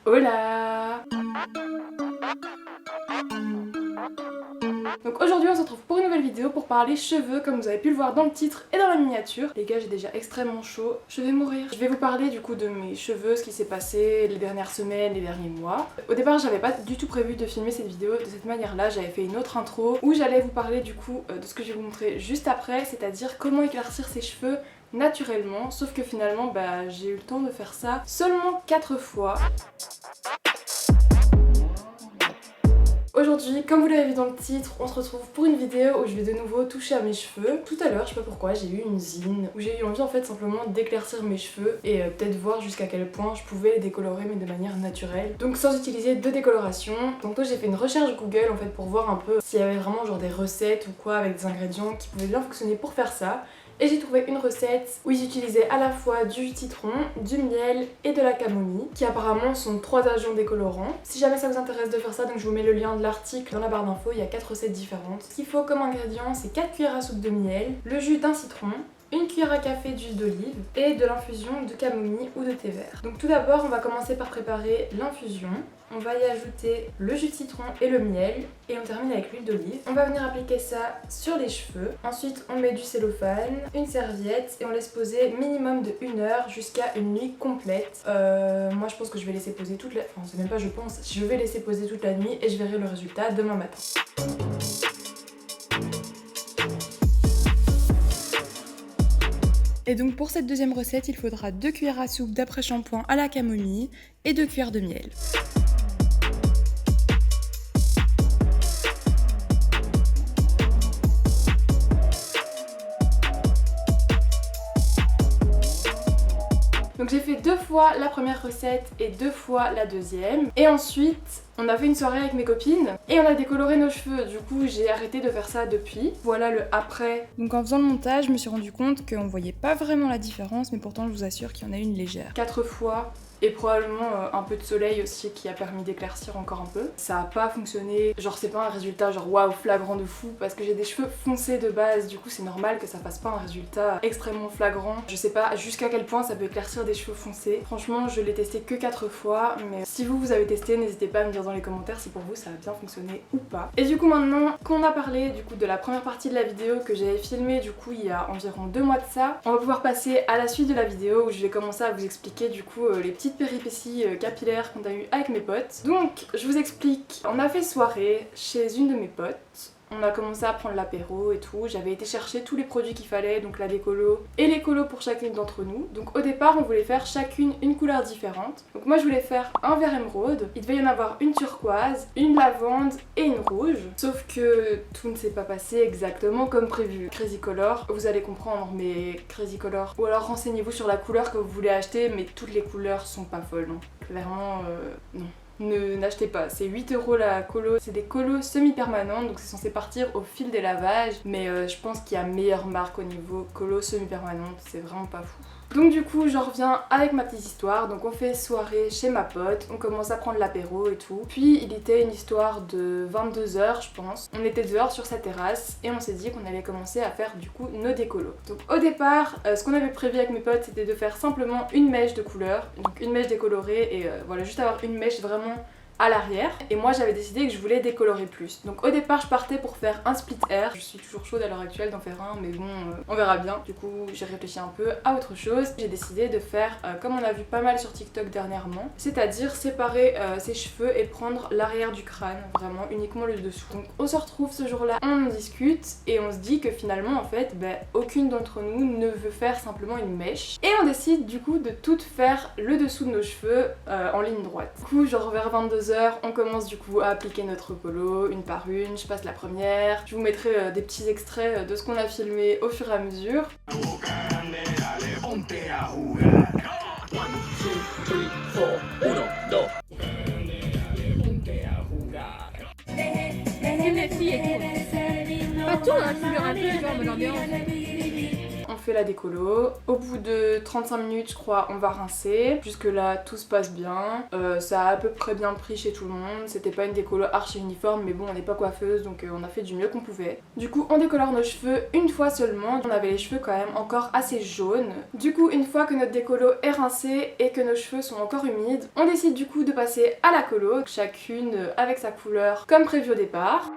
Hola! Donc aujourd'hui on se retrouve pour une nouvelle vidéo pour parler cheveux comme vous avez pu le voir dans le titre et dans la miniature. Les gars, j'ai déjà extrêmement chaud, je vais mourir. Je vais vous parler du coup de mes cheveux, ce qui s'est passé les dernières semaines, les derniers mois. Au départ j'avais pas du tout prévu de filmer cette vidéo de cette manière là, j'avais fait une autre intro où j'allais vous parler du coup de ce que je vais vous montrer juste après, c'est-à-dire comment éclaircir ses cheveux naturellement, sauf que finalement j'ai eu le temps de faire ça seulement 4 fois. Aujourd'hui, comme vous l'avez vu dans le titre, on se retrouve pour une vidéo où je vais de nouveau toucher à mes cheveux. Tout à l'heure, je sais pas pourquoi, j'ai eu une zine où j'ai eu envie en fait simplement d'éclaircir mes cheveux et peut-être voir jusqu'à quel point je pouvais les décolorer mais de manière naturelle. Donc sans utiliser de décoloration. Donc j'ai fait une recherche Google en fait pour voir un peu s'il y avait vraiment genre des recettes ou quoi avec des ingrédients qui pouvaient bien fonctionner pour faire ça. Et j'ai trouvé une recette où ils utilisaient à la fois du citron, du miel et de la camomille, qui apparemment sont 3 agents décolorants. Si jamais ça vous intéresse de faire ça, donc je vous mets le lien de l'article dans la barre d'infos, il y a 4 recettes différentes. Ce qu'il faut comme ingrédients, c'est 4 cuillères à soupe de miel, le jus d'un citron, une cuillère à café d'huile d'olive et de l'infusion de camomille ou de thé vert. Donc tout d'abord, on va commencer par préparer l'infusion. On va y ajouter le jus de citron et le miel et on termine avec l'huile d'olive. On va venir appliquer ça sur les cheveux. Ensuite, on met du cellophane, une serviette et on laisse poser minimum de 1 heure jusqu'à une nuit complète. Moi, je pense que je vais laisser poser toute la... Enfin, c'est même pas je pense, je vais laisser poser toute la nuit et je verrai le résultat demain matin. Et donc pour cette deuxième recette, il faudra 2 cuillères à soupe d'après-shampoing à la camomille et 2 cuillères de miel. Donc j'ai fait 2 fois la première recette et 2 fois la deuxième. Et ensuite, on a fait une soirée avec mes copines et on a décoloré nos cheveux. Du coup, j'ai arrêté de faire ça depuis. Voilà le après. Donc en faisant le montage, je me suis rendu compte qu'on voyait pas vraiment la différence, mais pourtant je vous assure qu'il y en a une légère. 4 fois. Et probablement un peu de soleil aussi qui a permis d'éclaircir encore un peu. Ça a pas fonctionné, genre c'est pas un résultat genre waouh flagrant de fou parce que j'ai des cheveux foncés de base, du coup c'est normal que ça fasse pas un résultat extrêmement flagrant. Je sais pas jusqu'à quel point ça peut éclaircir des cheveux foncés. Franchement je l'ai testé que 4 fois, mais si vous avez testé, n'hésitez pas à me dire dans les commentaires si pour vous ça a bien fonctionné ou pas. Et du coup maintenant qu'on a parlé du coup de la première partie de la vidéo que j'avais filmée du coup il y a environ 2 mois de ça, on va pouvoir passer à la suite de la vidéo où je vais commencer à vous expliquer du coup les petites péripéties capillaires qu'on a eu avec mes potes. Donc je vous explique, on a fait soirée chez une de mes potes. On a commencé à prendre l'apéro et tout, j'avais été chercher tous les produits qu'il fallait, donc la décolo et les colos pour chacune d'entre nous. Donc au départ on voulait faire chacune une couleur différente. Donc moi je voulais faire un vert émeraude, il devait y en avoir une turquoise, une lavande et une rouge. Sauf que tout ne s'est pas passé exactement comme prévu. Crazy Color, vous allez comprendre, mais Crazy Color. Ou alors renseignez-vous sur la couleur que vous voulez acheter, mais toutes les couleurs sont pas folles, non. Clairement, non. N'achetez pas, c'est 8 € la colo, c'est des colos semi-permanents donc c'est censé partir au fil des lavages, mais je pense qu'il y a meilleure marque au niveau colo semi-permanente, c'est vraiment pas fou. Donc du coup j'en reviens avec ma petite histoire, donc on fait soirée chez ma pote, on commence à prendre l'apéro et tout, puis il était une histoire de 22 h je pense, on était dehors sur sa terrasse et on s'est dit qu'on allait commencer à faire du coup nos décolos. Donc au départ, ce qu'on avait prévu avec mes potes c'était de faire simplement une mèche de couleur, donc une mèche décolorée et voilà juste avoir une mèche vraiment à l'arrière, et moi j'avais décidé que je voulais décolorer plus. Donc au départ je partais pour faire un split hair, je suis toujours chaude à l'heure actuelle d'en faire un mais bon on verra bien. Du coup j'ai réfléchi un peu à autre chose, j'ai décidé de faire comme on a vu pas mal sur TikTok dernièrement, c'est-à-dire séparer ses cheveux et prendre l'arrière du crâne, vraiment uniquement le dessous. Donc on se retrouve ce jour-là, on en discute et on se dit que finalement en fait aucune d'entre nous ne veut faire simplement une mèche, et on décide du coup de toutes faire le dessous de nos cheveux en ligne droite. Du coup genre vers 22 h on commence du coup à appliquer notre colo une par une, je passe la première, je vous mettrai des petits extraits de ce qu'on a filmé au fur et à mesure. on fait la décolo. Au bout de 35 minutes je crois on va rincer. Jusque là tout se passe bien. Ça a à peu près bien pris chez tout le monde. C'était pas une décolo archi uniforme mais bon on n'est pas coiffeuse donc on a fait du mieux qu'on pouvait. Du coup on décolore nos cheveux une fois seulement. On avait les cheveux quand même encore assez jaunes. Du coup une fois que notre décolo est rincée et que nos cheveux sont encore humides, on décide du coup de passer à la colo. Chacune avec sa couleur comme prévu au départ.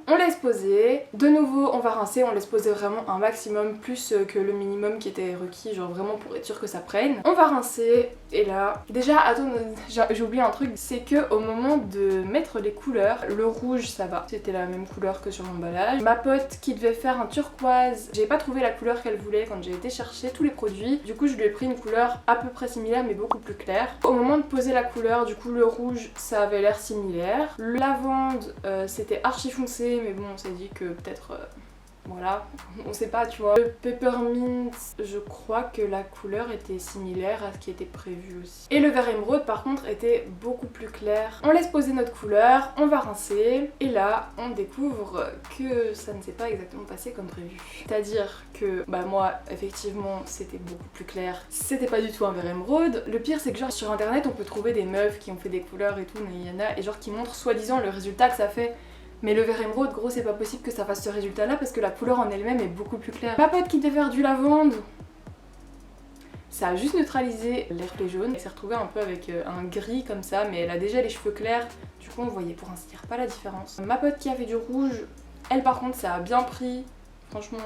On laisse poser, de nouveau on va rincer, on laisse poser vraiment un maximum plus que le minimum qui était requis, genre vraiment pour être sûr que ça prenne. On va rincer et là, déjà attends, j'ai oublié un truc, c'est que au moment de mettre les couleurs, le rouge ça va, c'était la même couleur que sur l'emballage. Ma pote qui devait faire un turquoise, j'ai pas trouvé la couleur qu'elle voulait quand j'ai été chercher tous les produits, du coup je lui ai pris une couleur à peu près similaire mais beaucoup plus claire. Au moment de poser la couleur, du coup le rouge ça avait l'air similaire, le lavande c'était archi foncé mais bon on s'est dit que peut-être voilà, on sait pas tu vois. Le peppermint, je crois que la couleur était similaire à ce qui était prévu aussi. Et le vert émeraude par contre était beaucoup plus clair. On laisse poser notre couleur, on va rincer et là on découvre que ça ne s'est pas exactement passé comme prévu. C'est-à-dire que bah moi effectivement c'était beaucoup plus clair, c'était pas du tout un vert émeraude. Le pire c'est que genre sur internet on peut trouver des meufs qui ont fait des couleurs et tout, il y en a et genre qui montrent soi-disant le résultat que ça fait. Mais le vert émeraude, gros, c'est pas possible que ça fasse ce résultat là parce que la couleur en elle-même est beaucoup plus claire. Ma pote qui devait faire du lavande, ça a juste neutralisé les reflets jaunes. Elle s'est retrouvée un peu avec un gris comme ça, mais elle a déjà les cheveux clairs, du coup on voyait pour ainsi dire pas la différence. Ma pote qui a fait du rouge, elle par contre ça a bien pris, franchement.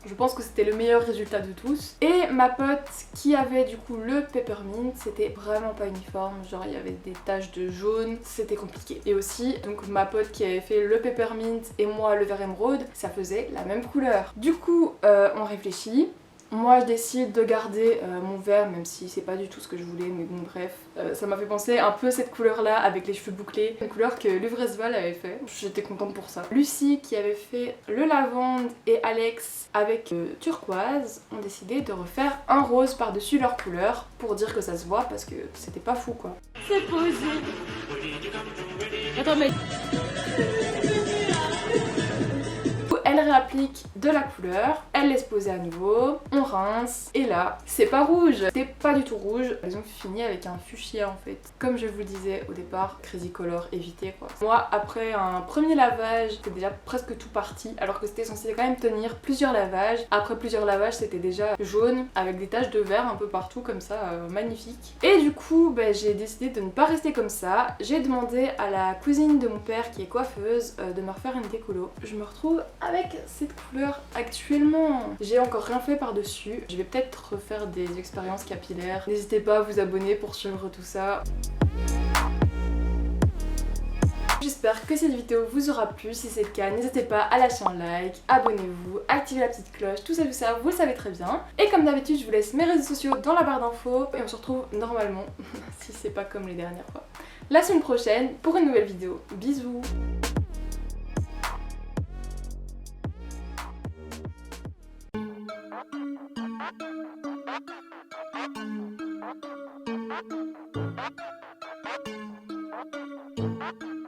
Je pense que c'était le meilleur résultat de tous. Et ma pote qui avait du coup le peppermint, c'était vraiment pas uniforme, genre il y avait des taches de jaune, c'était compliqué. Et aussi donc ma pote qui avait fait le peppermint et moi le vert émeraude, ça faisait la même couleur. Du coup on réfléchit. Moi je décide de garder mon vert même si c'est pas du tout ce que je voulais mais bon bref. Ça m'a fait penser un peu cette couleur là avec les cheveux bouclés. Une couleur que Luvresval avait fait. J'étais contente pour ça. Lucie qui avait fait le lavande et Alex avec le turquoise ont décidé de refaire un rose par dessus leur couleur pour dire que ça se voit parce que c'était pas fou quoi. C'est posé. Attends mais... Elle réapplique de la couleur, elle laisse poser à nouveau, on rince et là c'est pas rouge, c'est pas du tout rouge. Elles ont fini avec un fuchsia en fait. Comme je vous le disais au départ, crazy color, évitez quoi. Moi après un premier lavage c'était déjà presque tout parti alors que c'était censé quand même tenir plusieurs lavages. Après plusieurs lavages c'était déjà jaune avec des taches de vert un peu partout comme ça, magnifique. Et du coup bah, j'ai décidé de ne pas rester comme ça. J'ai demandé à la cousine de mon père qui est coiffeuse de me refaire une décolo. Je me retrouve avec cette couleur actuellement. J'ai encore rien fait par dessus. Je vais peut-être refaire des expériences capillaires. N'hésitez pas à vous abonner pour suivre tout ça. J'espère que cette vidéo vous aura plu. Si c'est le cas, n'hésitez pas à lâcher un like, abonnez-vous, activez la petite cloche, tout ça vous le savez très bien. Et comme d'habitude je vous laisse mes réseaux sociaux dans la barre d'infos et on se retrouve normalement, si c'est pas comme les dernières fois, la semaine prochaine pour une nouvelle vidéo. Bisous. Thank you.